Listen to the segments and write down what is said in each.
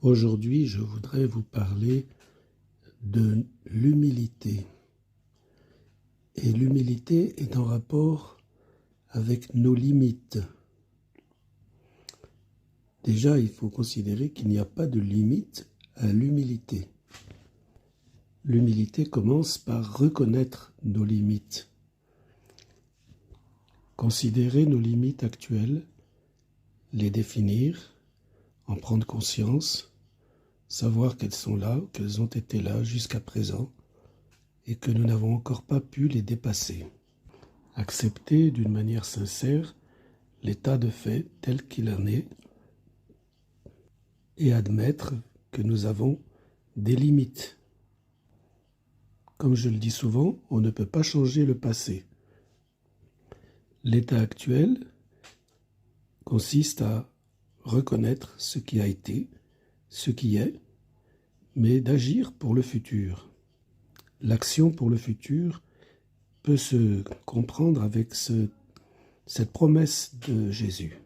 Aujourd'hui, je voudrais vous parler de l'humilité. Et l'humilité est en rapport avec nos limites. Déjà, il faut considérer qu'il n'y a pas de limite à l'humilité. L'humilité commence par reconnaître nos limites. Considérer nos limites actuelles, les définir, en prendre conscience, savoir qu'elles sont là, qu'elles ont été là jusqu'à présent, et que nous n'avons encore pas pu les dépasser. Accepter d'une manière sincère l'état de fait tel qu'il en est, et admettre que nous avons des limites. Comme je le dis souvent, on ne peut pas changer le passé. L'état actuel consiste à reconnaître ce qui a été, ce qui est, mais d'agir pour le futur. L'action pour le futur peut se comprendre avec cette promesse de Jésus.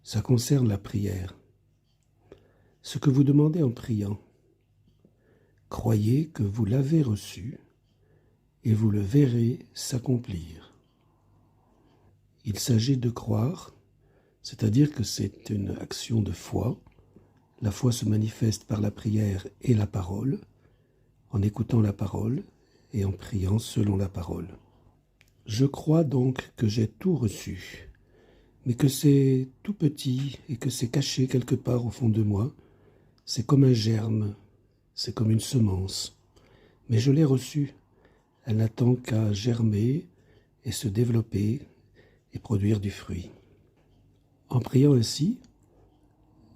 Ça concerne la prière. Ce que vous demandez en priant, croyez que vous l'avez reçu et vous le verrez s'accomplir. Il s'agit de croire, c'est-à-dire que c'est une action de foi. La foi se manifeste par la prière et la parole, en écoutant la parole et en priant selon la parole. Je crois donc que j'ai tout reçu, mais que c'est tout petit et que c'est caché quelque part au fond de moi. C'est comme un germe, c'est comme une semence. Mais je l'ai reçue. Elle n'attend qu'à germer et se développer et produire du fruit. En priant ainsi,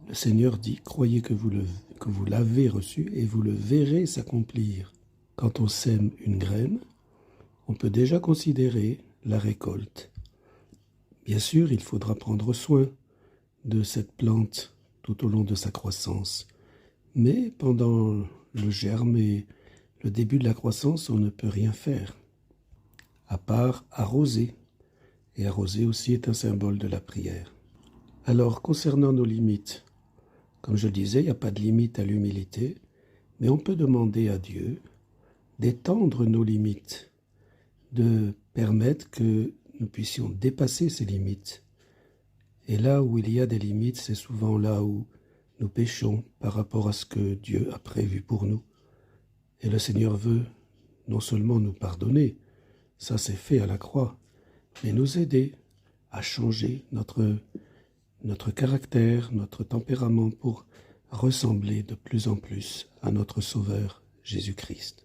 le Seigneur dit, croyez que vous l'avez reçu et vous le verrez s'accomplir. Quand on sème une graine, on peut déjà considérer la récolte. Bien sûr, il faudra prendre soin de cette plante tout au long de sa croissance. Mais pendant le germe et le début de la croissance, on ne peut rien faire, à part arroser. Et arroser aussi est un symbole de la prière. Alors, concernant nos limites, comme je le disais, il n'y a pas de limite à l'humilité, mais on peut demander à Dieu d'étendre nos limites, de permettre que nous puissions dépasser ces limites. Et là où il y a des limites, c'est souvent là où nous péchons par rapport à ce que Dieu a prévu pour nous. Et le Seigneur veut non seulement nous pardonner, ça c'est fait à la croix, mais nous aider à changer notre caractère, notre tempérament pour ressembler de plus en plus à notre Sauveur Jésus-Christ.